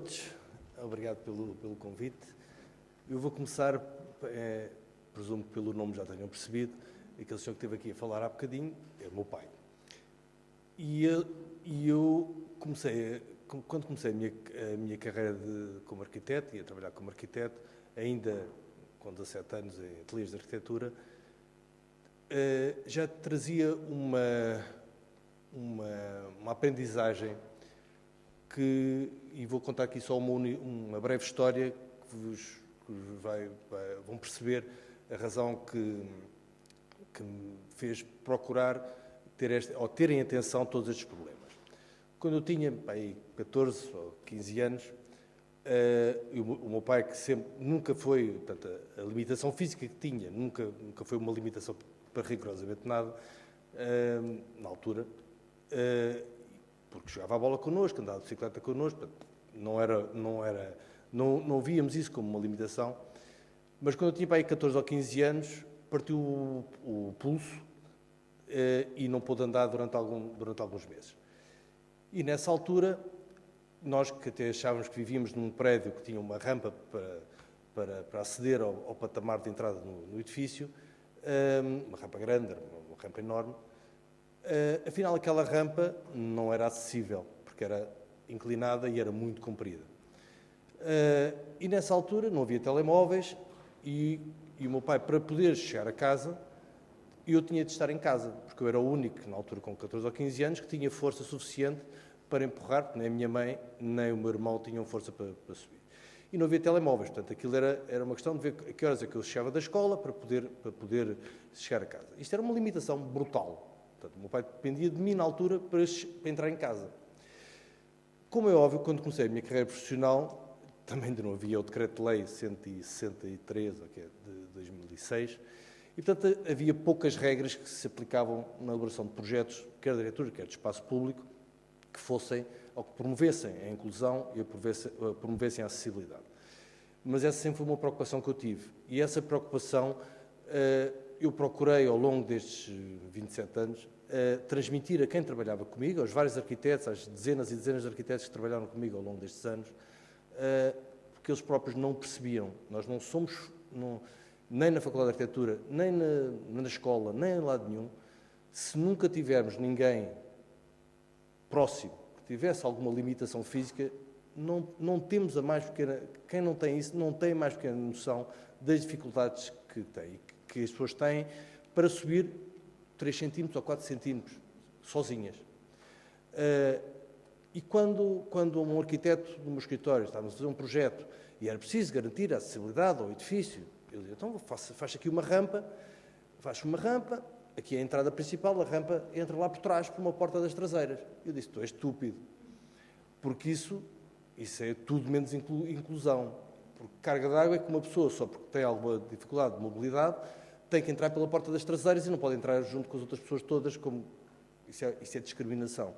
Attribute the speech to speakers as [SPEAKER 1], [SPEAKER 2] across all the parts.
[SPEAKER 1] todos, obrigado pelo convite. Eu vou começar, presumo que pelo nome já tenham percebido, aquele senhor que esteve aqui a falar há bocadinho é o meu pai. E eu comecei, quando comecei a minha carreira como arquiteto, ia trabalhar como arquiteto, ainda com 17 anos em ateliês de arquitetura, já trazia uma aprendizagem e vou contar aqui só uma breve história que vos vão perceber a razão que me fez procurar terem atenção a todos estes problemas. Quando eu tinha aí 14 ou 15 anos, o meu pai, que sempre, nunca foi, portanto, a limitação física que tinha, nunca foi uma limitação para rigorosamente nada, na altura, porque jogava a bola connosco, andava de bicicleta connosco, portanto, não víamos isso como uma limitação, mas quando eu tinha aí 14 ou 15 anos, partiu o pulso e não pôde andar durante alguns meses. E nessa altura, nós que até achávamos que vivíamos num prédio que tinha uma rampa para aceder ao patamar de entrada no edifício, uma rampa grande, uma rampa enorme, afinal aquela rampa não era acessível, porque era inclinada e era muito comprida. E nessa altura não havia telemóveis e o meu pai, para poder chegar a casa, eu tinha de estar em casa, porque eu era o único, na altura com 14 ou 15 anos, que tinha força suficiente para empurrar, porque nem a minha mãe, nem o meu irmão tinham força para subir. E não havia telemóveis, portanto, aquilo era uma questão de ver a que horas é que eu chegava da escola para poder chegar a casa. Isto era uma limitação brutal. Portanto, o meu pai dependia de mim, na altura, para entrar em casa. Como é óbvio, quando comecei a minha carreira profissional, também ainda não havia o Decreto-Lei 163, que é de 2006, e, portanto, havia poucas regras que se aplicavam na elaboração de projetos, quer de arquitetura, quer de espaço público, que fossem, ou que promovessem a inclusão e promovessem a acessibilidade. Mas essa sempre foi uma preocupação que eu tive. E essa preocupação eu procurei, ao longo destes 27 anos, transmitir a quem trabalhava comigo, aos vários arquitetos, às dezenas e dezenas de arquitetos que trabalharam comigo ao longo destes anos, porque eles próprios não percebiam. Nós não somos, nem na Faculdade de Arquitetura, nem na escola, nem em lado nenhum, se nunca tivermos ninguém próximo que tivesse alguma limitação física, não temos a mais pequena... Quem não tem isso não tem a mais pequena noção das dificuldades que tem, que as pessoas têm para subir 3 centímetros ou 4 centímetros sozinhas. E quando um arquiteto no meu escritório estava a fazer um projeto e era preciso garantir a acessibilidade ao edifício, eu dizia, então faz aqui uma rampa, aqui é a entrada principal, a rampa entra lá por trás, por uma porta das traseiras. Eu disse, tu és estúpido, porque isso é tudo menos inclusão. Porque carga de água é que uma pessoa, só porque tem alguma dificuldade de mobilidade, tem que entrar pela porta das traseiras e não pode entrar junto com as outras pessoas todas, como isso é discriminação.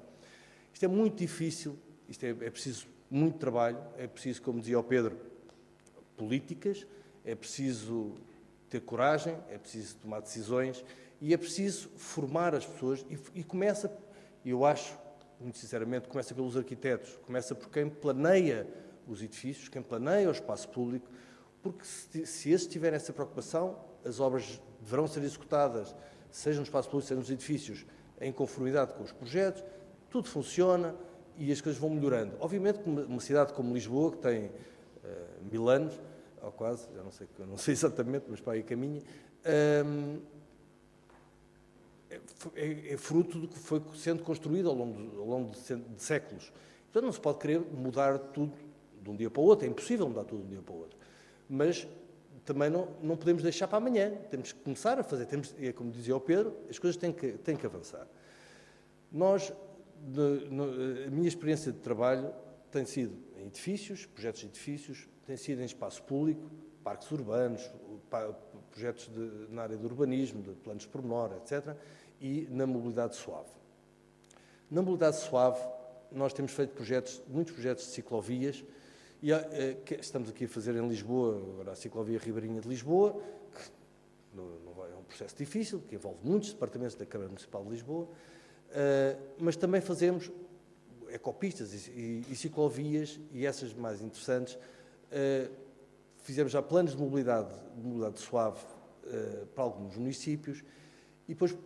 [SPEAKER 1] Isto é muito difícil, é preciso muito trabalho, é preciso, como dizia o Pedro, políticas, é preciso ter coragem, é preciso tomar decisões e é preciso formar as pessoas e começa, eu acho, muito sinceramente, começa pelos arquitetos, começa por quem planeia os edifícios, quem planeia o espaço público, porque se esses tiverem essa preocupação, as obras deverão ser executadas, seja no espaço público, seja nos edifícios, em conformidade com os projetos, tudo funciona e as coisas vão melhorando. Obviamente que uma cidade como Lisboa, que tem 1000 anos, ou quase, eu não sei exatamente, mas para aí caminha, é fruto do que foi sendo construído ao longo de séculos. Portanto, não se pode querer mudar tudo de um dia para o outro, é impossível mudar tudo de um dia para o outro. Mas também não podemos deixar para amanhã, temos que começar a fazer, é como dizia o Pedro, as coisas têm que avançar. A minha experiência de trabalho tem sido em edifícios, projetos de edifícios, tem sido em espaço público, parques urbanos, projetos na área do urbanismo, de planos de pormenor, etc., e na mobilidade suave. Na mobilidade suave, nós temos feito muitos projetos de ciclovias, e estamos aqui a fazer em Lisboa, agora a ciclovia Ribeirinha de Lisboa, que é um processo difícil, que envolve muitos departamentos da Câmara Municipal de Lisboa, mas também fazemos ecopistas e ciclovias, e essas mais interessantes. Fizemos já planos de mobilidade suave para alguns municípios e depois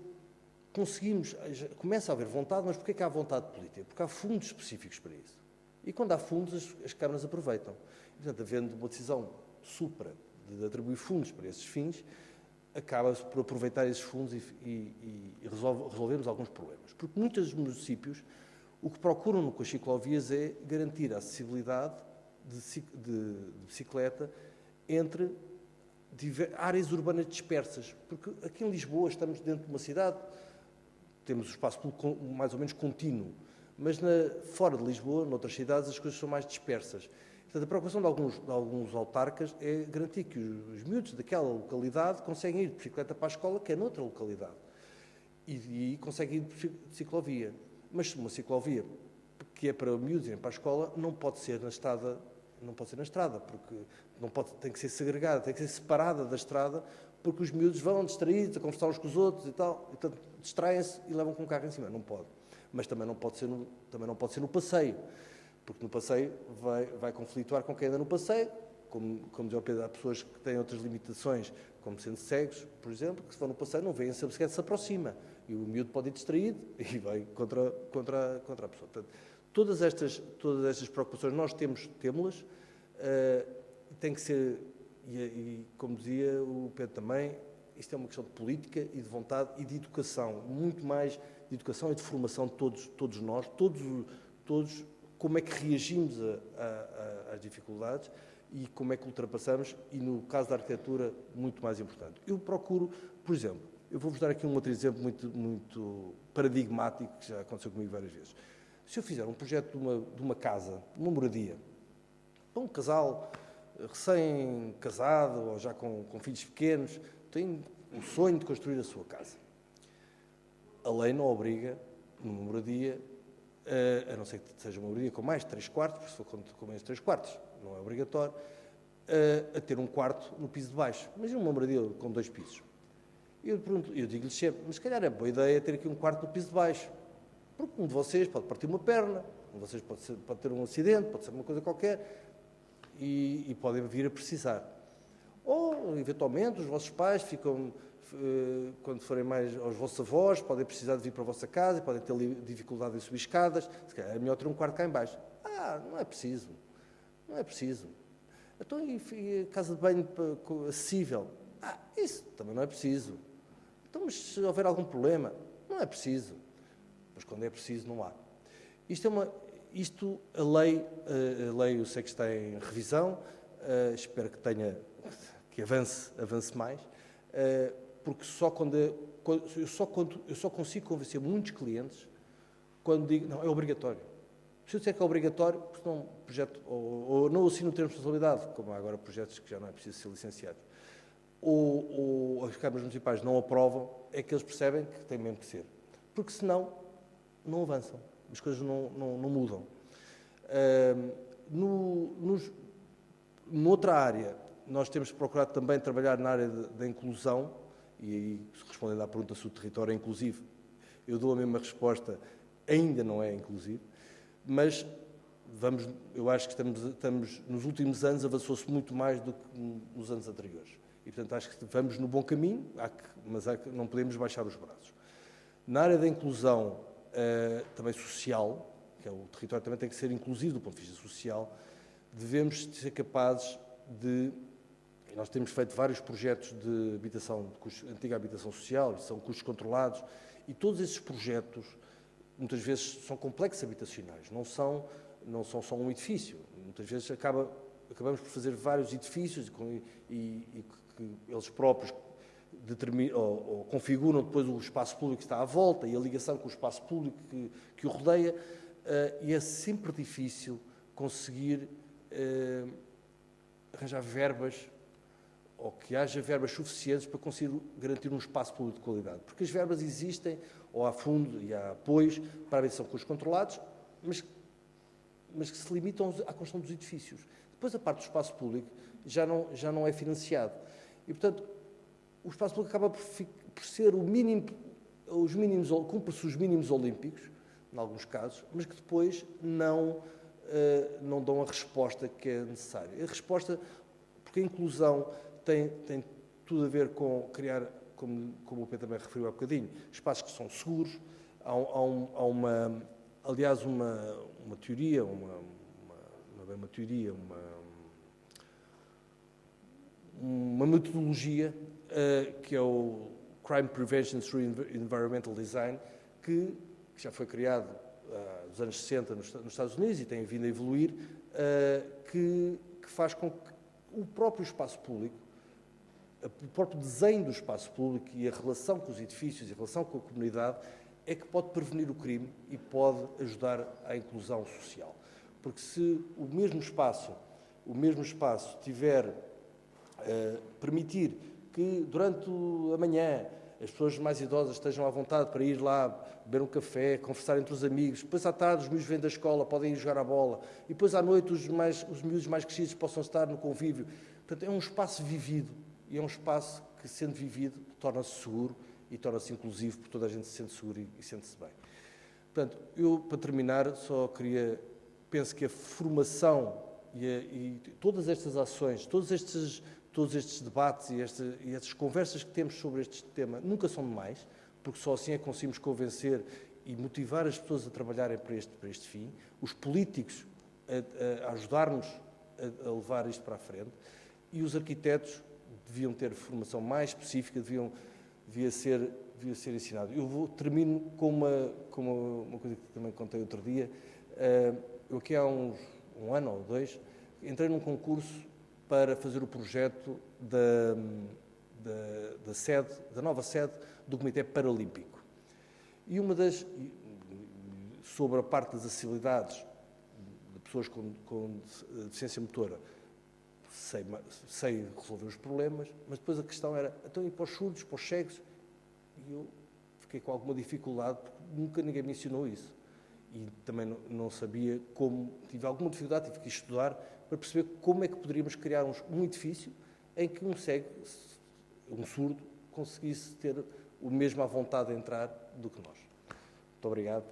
[SPEAKER 1] conseguimos, começa a haver vontade, mas porquê que há vontade política? Porque há fundos específicos para isso. E quando há fundos, as câmaras aproveitam. E, portanto, havendo uma decisão supra de atribuir fundos para esses fins, acaba-se por aproveitar esses fundos e resolvemos alguns problemas. Porque muitos municípios o que procuram com as ciclovias é garantir a acessibilidade de bicicleta entre áreas urbanas dispersas. Porque aqui em Lisboa estamos dentro de uma cidade, temos o espaço público mais ou menos contínuo, mas fora de Lisboa, noutras cidades, as coisas são mais dispersas. Portanto, a preocupação de alguns autarcas é garantir que os miúdos daquela localidade conseguem ir de bicicleta para a escola, que é noutra localidade, e conseguem ir de ciclovia. Mas uma ciclovia que é para miúdos irem para a escola não pode ser na estrada, porque tem que ser segregada, tem que ser separada da estrada, porque os miúdos vão distraídos a conversar uns com os outros e tal, e portanto distraem-se e levam com o carro em cima. Não pode. Mas também não pode ser no passeio, porque no passeio vai conflituar com quem anda no passeio, como dizia o Pedro, há pessoas que têm outras limitações, como sendo cegos, por exemplo, que se vão no passeio não veem se a bicicleta se aproxima, e o miúdo pode ir distraído e vai contra a pessoa. Portanto, todas estas preocupações nós temos-las, tem que ser, e como dizia o Pedro também, isto é uma questão de política e de vontade e de educação, muito mais de educação e de formação de todos nós, todos como é que reagimos às dificuldades e como é que ultrapassamos, e no caso da arquitetura, muito mais importante. Eu procuro, por exemplo, eu vou-vos dar aqui um outro exemplo muito paradigmático, que já aconteceu comigo várias vezes. Se eu fizer um projeto de uma casa, de uma moradia, para um casal recém-casado ou já com filhos pequenos, tem o sonho de construir a sua casa. A lei não obriga, numa moradia, a não ser que seja uma moradia com mais de 3 quartos, porque se for com menos de 3 quartos, não é obrigatório, a ter um quarto no piso de baixo. Imagina uma moradia com 2 pisos. Eu digo-lhes sempre, mas se calhar é boa ideia ter aqui um quarto no piso de baixo, porque um de vocês pode partir uma perna, um de vocês pode ter um acidente, pode ser uma coisa qualquer, e podem vir a precisar. Ou, eventualmente, os vossos pais ficam, quando forem mais aos vossos avós, podem precisar de vir para a vossa casa e podem ter dificuldade em subir escadas. Se calhar é melhor ter um quarto cá em baixo. Não é preciso. Não é preciso. Então, e casa de banho acessível? Isso também não é preciso. Então, mas se houver algum problema, não é preciso. Mas quando é preciso, não há. A lei, eu sei que está em revisão, espero que avance mais, porque eu só consigo convencer muitos clientes quando digo, não, é obrigatório. Se eu disser que é obrigatório, porque não projeto, ou não assino o termo de responsabilidade, como há agora projetos que já não é preciso ser licenciados, ou as câmaras municipais não aprovam, é que eles percebem que tem mesmo que ser. Porque senão não avançam, as coisas não mudam. Noutra área, nós temos procurado também trabalhar na área da inclusão, e aí, respondendo à pergunta se o território é inclusivo, eu dou a mesma resposta, ainda não é inclusivo, mas eu acho que estamos nos últimos anos, avançou-se muito mais do que nos anos anteriores. E, portanto, acho que vamos no bom caminho, mas não podemos baixar os braços. Na área da inclusão também social, que o território também tem que ser inclusivo do ponto de vista social, devemos ser capazes de... Nós temos feito vários projetos de habitação, antiga habitação social, são custos controlados, e todos esses projetos, muitas vezes, são complexos habitacionais, não são só um edifício. Muitas vezes acabamos por fazer vários edifícios e que eles próprios determinam ou configuram depois o espaço público que está à volta e a ligação com o espaço público que o rodeia, e é sempre difícil conseguir arranjar verbas ou que haja verbas suficientes para conseguir garantir um espaço público de qualidade. Porque as verbas existem, ou há fundo e há apoios para a habitação com os controlados, mas que se limitam à construção dos edifícios. Depois a parte do espaço público já não é financiado. E, portanto, o espaço público acaba por ser o mínimo, cumpre-se os mínimos olímpicos em alguns casos, mas que depois não dão a resposta que é necessária. A resposta, porque a inclusão tem tudo a ver com criar, como o Pedro também referiu há bocadinho, espaços que são seguros. Há aliás, uma teoria, uma metodologia que é o Crime Prevention through Environmental Design, que já foi criado nos anos 60 nos Estados Unidos e tem vindo a evoluir, que faz com que o próprio espaço público, o próprio desenho do espaço público e a relação com os edifícios e a relação com a comunidade é que pode prevenir o crime e pode ajudar à inclusão social. Porque se o mesmo espaço tiver permitir que durante a manhã as pessoas mais idosas estejam à vontade para ir lá beber um café, conversar entre os amigos, depois à tarde os miúdos vêm da escola, podem ir jogar à bola, e depois à noite os miúdos mais crescidos possam estar no convívio. Portanto, é um espaço vivido, e é um espaço que, sendo vivido, torna-se seguro e torna-se inclusivo, porque toda a gente se sente seguro e sente-se bem. Portanto, eu, para terminar, penso que a formação e todas estas ações, todos estes debates e estas conversas que temos sobre este tema nunca são demais, porque só assim é que conseguimos convencer e motivar as pessoas a trabalharem para este fim, os políticos a ajudar-nos a levar isto para a frente, e os arquitetos deviam ter formação mais específica, devia ser ensinado. Termino com uma coisa que também contei outro dia. Eu aqui há um ano ou dois entrei num concurso para fazer o projeto da nova sede do Comitê Paralímpico. E sobre a parte das acessibilidades de pessoas com deficiência motora, sei resolver os problemas, mas depois a questão era, então, e para os surdos, para os cegos? E eu fiquei com alguma dificuldade, porque nunca ninguém me ensinou isso. E também não sabia como, tive alguma dificuldade, tive que estudar para perceber como é que poderíamos criar um edifício em que um cego, um surdo, conseguisse ter o mesmo à vontade de entrar do que nós. Muito obrigado.